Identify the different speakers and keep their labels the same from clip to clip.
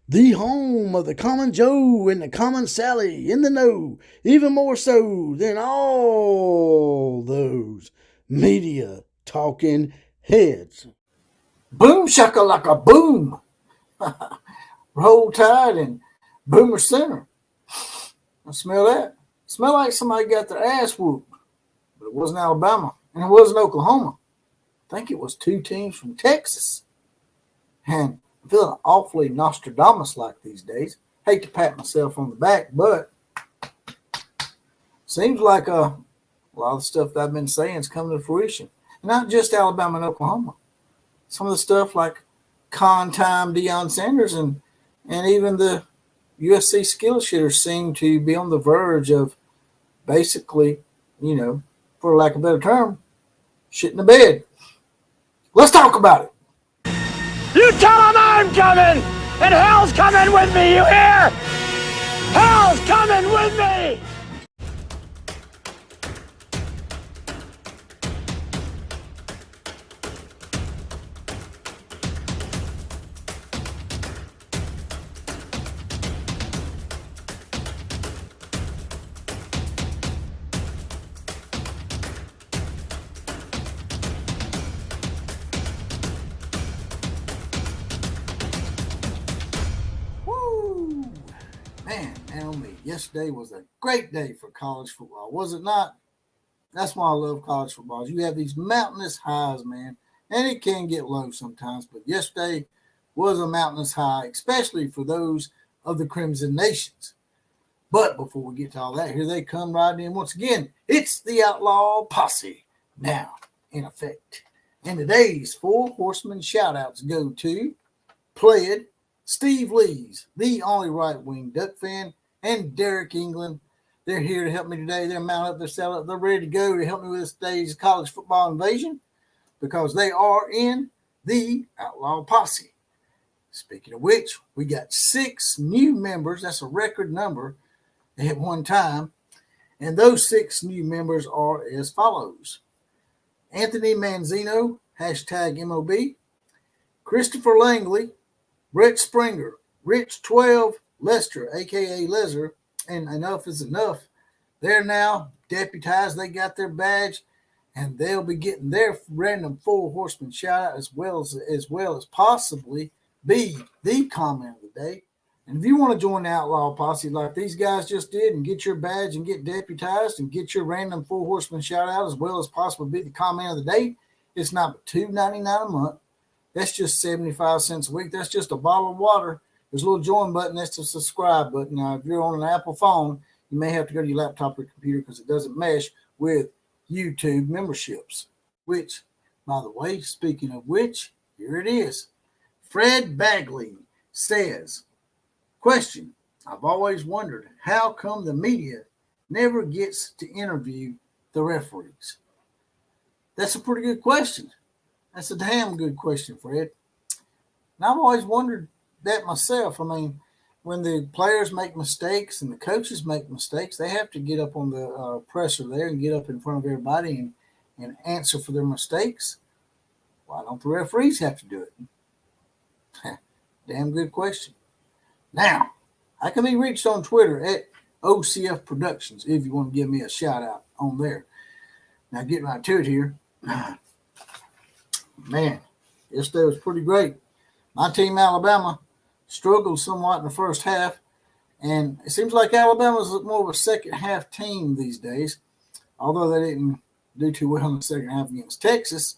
Speaker 1: the home of the common Joe and the common Sally in the know, even more so than all those media talking heads.
Speaker 2: Boom shakalaka boom. Roll Tide and Boomer Center. I smell that. Smell like somebody got their ass whooped. But it wasn't Alabama. And it wasn't Oklahoma. I think it was two teams from Texas. And I'm feeling awfully Nostradamus like these days. Hate to pat myself on the back, but seems like a lot of the stuff that I've been saying is coming to fruition. And not just Alabama and Oklahoma. Some of the stuff like con time Deion Sanders and even the USC skill shitters seem to be on the verge of basically, for lack of a better term, shit the bed. Let's talk about it.
Speaker 3: You tell them I'm coming, and hell's coming with me, you hear? Hell's coming with me!
Speaker 2: Yesterday was a great day for college football, was it not? That's why I love college football. You have these mountainous highs, man, and it can get low sometimes. But yesterday was a mountainous high, especially for those of the Crimson Nations. But before we get to all that, here they come riding in once again. It's the Outlaw Posse now in effect. And today's four Horsemen shout-outs go to Pled, Steve Lees, the only right-wing Duck fan, and Derek England. They're here to help me today. They're mounted up, they're set up, they're ready to go to help me with this day's college football invasion because they are in the Outlaw Posse. Speaking of which, we got 6 new members. That's a record number at one time. And those 6 new members are as follows. Anthony Manzino, hashtag MOB. Christopher Langley, Brett Springer, Rich 12, Lester, a.k.a. Lezer, and Enough is Enough. They're now deputized. They got their badge, and they'll be getting their random Four Horsemen shout-out as well as possibly be the comment of the day. And if you want to join the Outlaw Posse like these guys just did and get your badge and get deputized and get your random Four Horsemen shout-out as well as possibly be the comment of the day, it's not but $2.99 a month. That's just 75 cents a week. That's just a bottle of water. There's a little join button. That's the subscribe button. Now, if you're on an Apple phone, you may have to go to your laptop or computer because it doesn't mesh with YouTube memberships. Which, by the way, speaking of which, here it is. Fred Bagley says, question, I've always wondered how come the media never gets to interview the referees? That's a pretty good question. That's a damn good question, Fred. And I've always wondered that myself. I mean, when the players make mistakes and the coaches make mistakes, they have to get up on the presser there and get up in front of everybody and answer for their mistakes. Why don't the referees have to do it? Damn good question. Now, I can be reached on Twitter at OCF Productions if you want to give me a shout out on there. Now, getting right to it here. Man, yesterday was pretty great. My team, Alabama, struggled somewhat in the first half, and it seems like Alabama's more of a second half team these days, although they didn't do too well in the second half against Texas.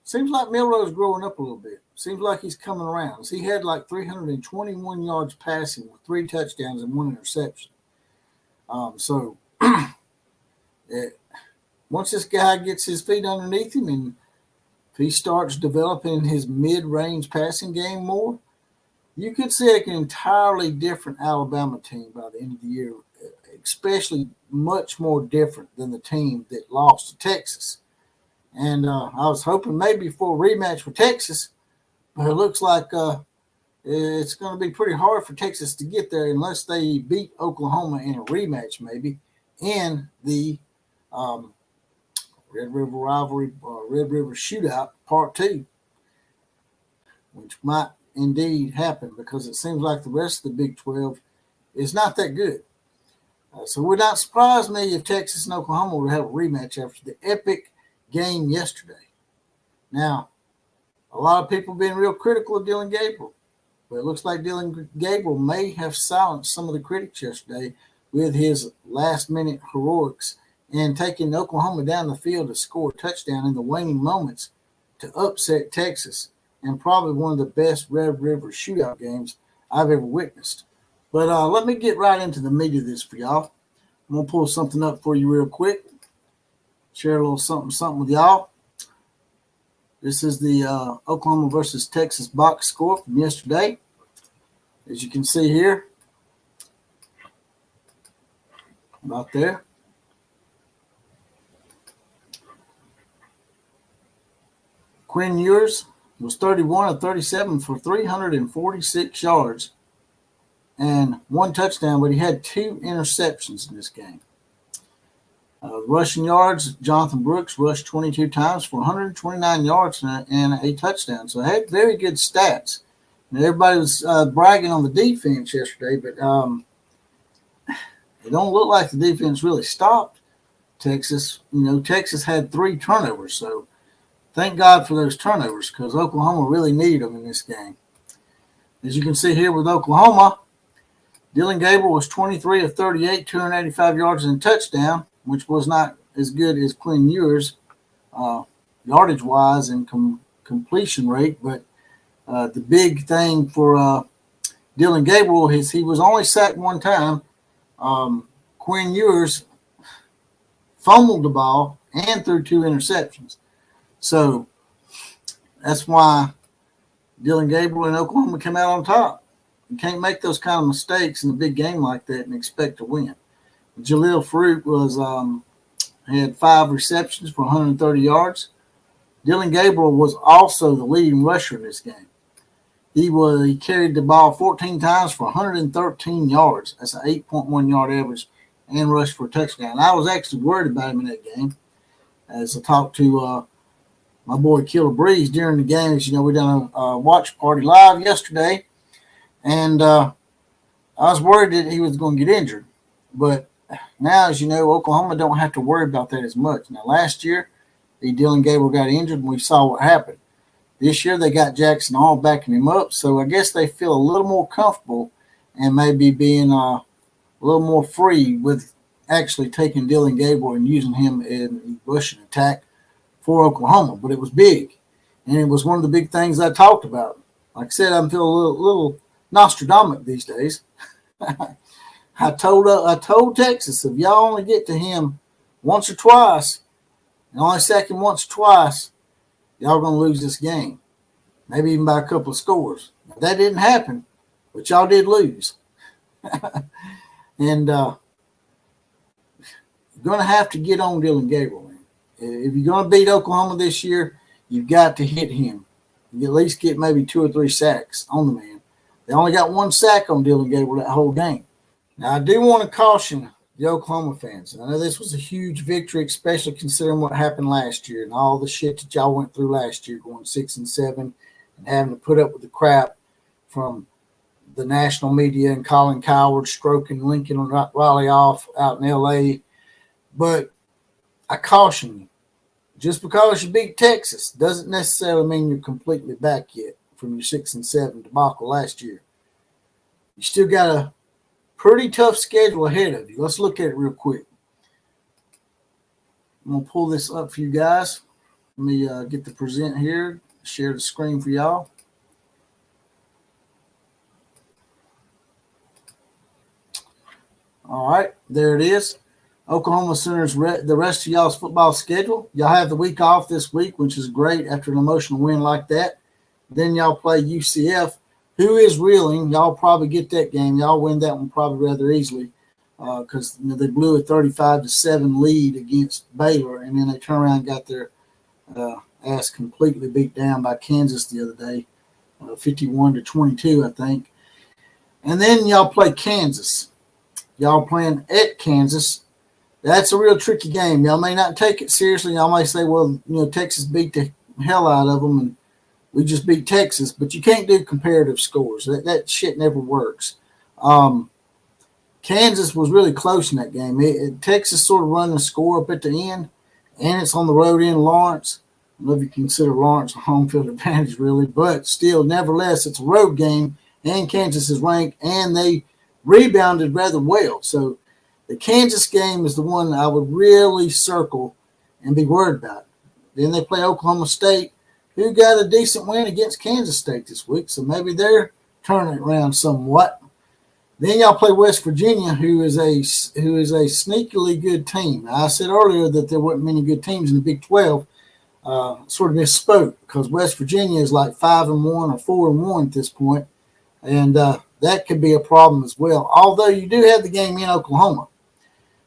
Speaker 2: Seems like Milroe's growing up a little bit. Seems like he's coming around. He had like 321 yards passing with 3 touchdowns and 1 interception. Once this guy gets his feet underneath him and if he starts developing his mid-range passing game more, you could see like an entirely different Alabama team by the end of the year, especially much more different than the team that lost to Texas. And I was hoping maybe for a rematch with Texas, but it looks like it's going to be pretty hard for Texas to get there unless they beat Oklahoma in a rematch maybe in the Red River Rivalry, Red River Shootout Part 2, which might indeed happen, because it seems like the rest of the Big 12 is not that good. So it would not surprise me if Texas and Oklahoma would have a rematch after the epic game yesterday. Now, a lot of people being real critical of Dillon Gabriel, but it looks like Dillon Gabriel may have silenced some of the critics yesterday with his last-minute heroics and taking Oklahoma down the field to score a touchdown in the waning moments to upset Texas, and probably one of the best Red River shootout games I've ever witnessed. But let me get right into the meat of this for y'all. I'm going to pull something up for you real quick, share a little something with y'all. This is the Oklahoma versus Texas box score from yesterday. As you can see here, about there. Quinn Ewers was 31 of 37 for 346 yards and one touchdown, but he had 2 interceptions in this game. Rushing yards, Jonathan Brooks rushed 22 times for 129 yards and a touchdown. So had very good stats. And everybody was bragging on the defense yesterday, but it don't look like the defense really stopped Texas. You know, Texas had 3 turnovers, so thank God for those turnovers, because Oklahoma really needed them in this game. As you can see here with Oklahoma, Dillon Gabriel was 23 of 38, 285 yards and a touchdown, which was not as good as Quinn Ewers yardage-wise and completion rate. But the big thing for Dillon Gabriel is he was only sacked 1 time. Quinn Ewers fumbled the ball and threw 2 interceptions. So that's why Dillon Gabriel and Oklahoma came out on top. You can't make those kind of mistakes in a big game like that and expect to win. Jaleel Fruit had 5 receptions for 130 yards. Dillon Gabriel was also the leading rusher in this game. He carried the ball 14 times for 113 yards. That's an 8.1 yard average, and rushed for a touchdown. I was actually worried about him in that game, as I talked to my boy Killer Breeze during the game. As you know, we done a watch party live yesterday, and I was worried that he was going to get injured. But now, as you know, Oklahoma don't have to worry about that as much. Now, last year, Dillon Gabriel got injured, and we saw what happened. This year, they got Jackson Hall backing him up, so I guess they feel a little more comfortable and maybe being a little more free with actually taking Dillon Gabriel and using him in rushing attack for Oklahoma. But it was big, and it was one of the big things I talked about. Like I said, I'm feeling a little Nostradamus these days. I told Texas, if y'all only get to him once or twice, and only sack him once or twice, y'all going to lose this game. Maybe even by a couple of scores. Now, that didn't happen, but y'all did lose. And you're going to have to get on Dillon Gabriel. Man. If you're going to beat Oklahoma this year, you've got to hit him. You at least get maybe 2 or 3 sacks on the man. They only got 1 sack on Dillon Gabriel that whole game. Now, I do want to caution the Oklahoma fans. I know this was a huge victory, especially considering what happened last year and all the shit that y'all went through last year, going 6-7 and having to put up with the crap from the national media and Colin Coward stroking Lincoln Riley off out in L.A. But I caution you, just because you beat Texas doesn't necessarily mean you're completely back yet from your 6-7 debacle last year. You still got a pretty tough schedule ahead of you. Let's look at it real quick. I'm going to pull this up for you guys. Let me get the present here, share the screen for y'all. All right, there it is. Oklahoma Center's the rest of y'all's football schedule. Y'all have the week off this week, which is great after an emotional win like that. Then y'all play UCF, who is reeling. Y'all probably get that game. Y'all win that one probably rather easily because they blew a 35-7 lead against Baylor, and then they turned around and got their ass completely beat down by Kansas the other day, 51-22, I think. And then y'all play Kansas. Y'all playing at Kansas. That's a real tricky game. Y'all may not take it seriously. Y'all may say, well, Texas beat the hell out of them, and we just beat Texas, but you can't do comparative scores. That shit never works. Kansas was really close in that game. Texas sort of run the score up at the end, and it's on the road in Lawrence. I don't know if you consider Lawrence a home field advantage, really, but still, nevertheless, it's a road game, and Kansas is ranked, and they rebounded rather well. So the Kansas game is the one I would really circle and be worried about. Then they play Oklahoma State, who got a decent win against Kansas State this week, so maybe they're turning it around somewhat. Then y'all play West Virginia, who is a sneakily good team. I said earlier that there weren't many good teams in the Big 12. Sort of misspoke because West Virginia is like 5-1 or 4-1 at this point, and that could be a problem as well. Although you do have the game in Oklahoma.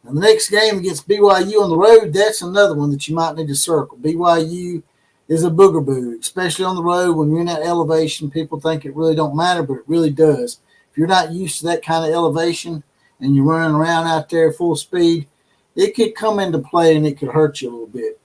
Speaker 2: And the next game against BYU on the road, that's another one that you might need to circle. BYU is a boogeroo, especially on the road when you're in that elevation. People think it really don't matter, but it really does. If you're not used to that kind of elevation and you're running around out there full speed, it could come into play and it could hurt you a little bit.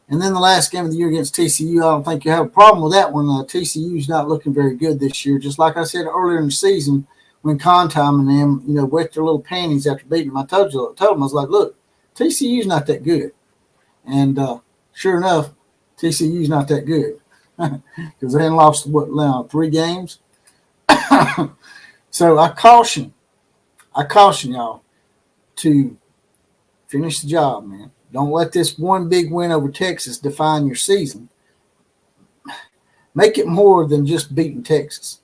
Speaker 2: And then the last game of the year against TCU, I don't think you have a problem with that one. TCU's not looking very good this year. Just like I said earlier in the season, when Contime and them, wet their little panties after beating them, I told them, I was like, look, TCU's not that good. And sure enough, TCU's not that good because they hadn't lost, now 3 games. So I caution y'all to finish the job, man. Don't let this one big win over Texas define your season. Make it more than just beating Texas.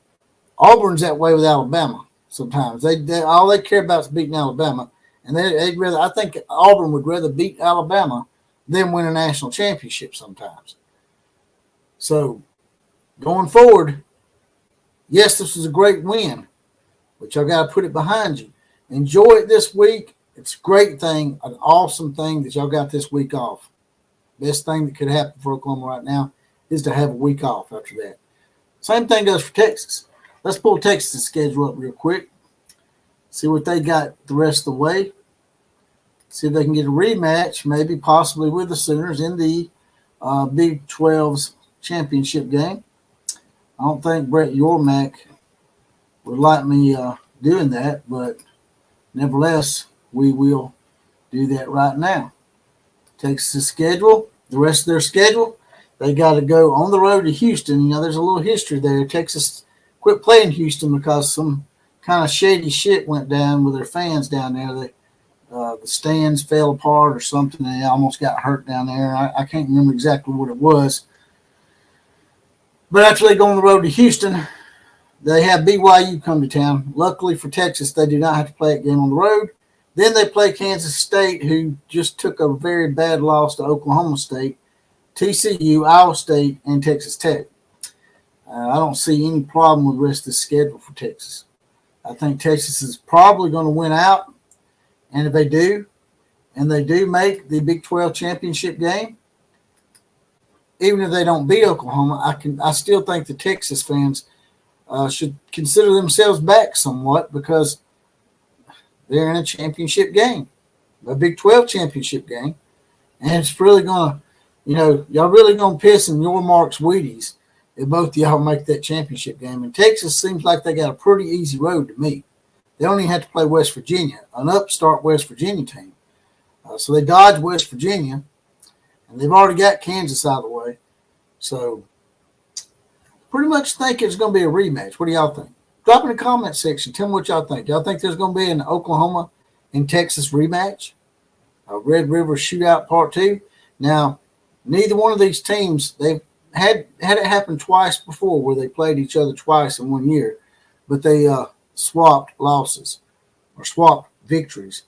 Speaker 2: Auburn's that way with Alabama sometimes. They all they care about is beating Alabama. And they'd rather, I think Auburn would rather beat Alabama than win a national championship sometimes. So going forward, yes, this was a great win, but y'all got to put it behind you. Enjoy it this week. It's a great thing, an awesome thing that y'all got this week off. Best thing that could happen for Oklahoma right now is to have a week off after that. Same thing goes for Texas. Let's pull Texas' schedule up real quick. See what they got the rest of the way. See if they can get a rematch, maybe possibly with the Sooners in the Big 12's championship game. I don't think Brett Yormack would like me doing that, but nevertheless, we will do that right now. Texas' schedule, the rest of their schedule, they got to go on the road to Houston. There's a little history there. Texas quit playing Houston because some kind of shady shit went down with their fans down there. The stands fell apart or something, and they almost got hurt down there. I can't remember exactly what it was. But after they go on the road to Houston, they have BYU come to town. Luckily for Texas, they do not have to play that game on the road. Then they play Kansas State, who just took a very bad loss to Oklahoma State, TCU, Iowa State, and Texas Tech. I don't see any problem with the rest of the schedule for Texas. I think Texas is probably going to win out. And if they do, and they do make the Big 12 championship game, even if they don't beat Oklahoma, I still think the Texas fans should consider themselves back somewhat because they're in a championship game, a Big 12 championship game. And it's really going to, y'all really going to piss in your Mark's Wheaties if both of y'all make that championship game. And Texas seems like they got a pretty easy road to me. They only have to play West Virginia, an upstart West Virginia team. So they dodge West Virginia, and they've already got Kansas out of the way. So pretty much think it's going to be a rematch. What do y'all think? Drop in the comment section. Tell me what y'all think. Y'all think there's going to be an Oklahoma and Texas rematch? A Red River Shootout Part 2? Now, neither one of these teams, they've had it happen twice before where they played each other twice in 1 year, but they swapped losses or swapped victories.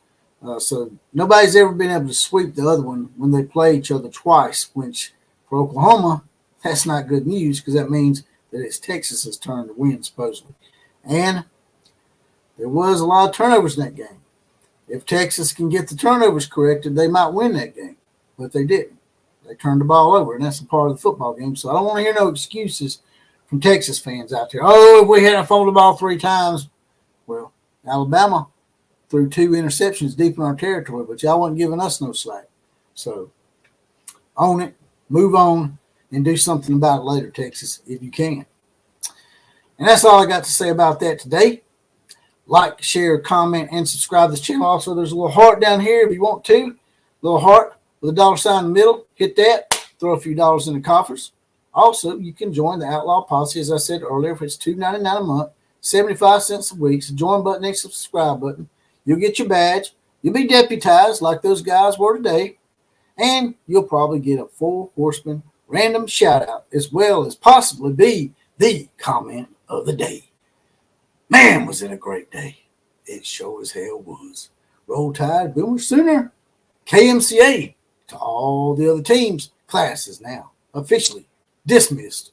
Speaker 2: So nobody's ever been able to sweep the other one when they play each other twice, which for Oklahoma, that's not good news because that means that it's Texas's turn to win, supposedly. And there was a lot of turnovers in that game. If Texas can get the turnovers corrected, they might win that game, but they didn't. They turned the ball over, and that's a part of the football game. So I don't want to hear no excuses from Texas fans out there. Oh, if we hadn't fumbled the ball 3 times, well, Alabama threw 2 interceptions deep in our territory, but y'all wasn't giving us no slack. So own it, move on, and do something about it later, Texas, if you can. And that's all I got to say about that today. Like, share, comment, and subscribe to this channel. Also, there's a little heart down here if you want to. Little heart with a dollar sign in the middle. Hit that. Throw a few dollars in the coffers. Also, you can join the Outlaw Posse, as I said earlier, if it's $2.99 a month, 75 cents a week. So join button next to the subscribe button. You'll get your badge. You'll be deputized like those guys were today. And you'll probably get a full Horseman random shout out, as well as possibly be the comment of the day. Man, was it a great day. It sure as hell was. Roll Tide, Boomer Sooner. KMCA to all the other teams. Class is now officially dismissed.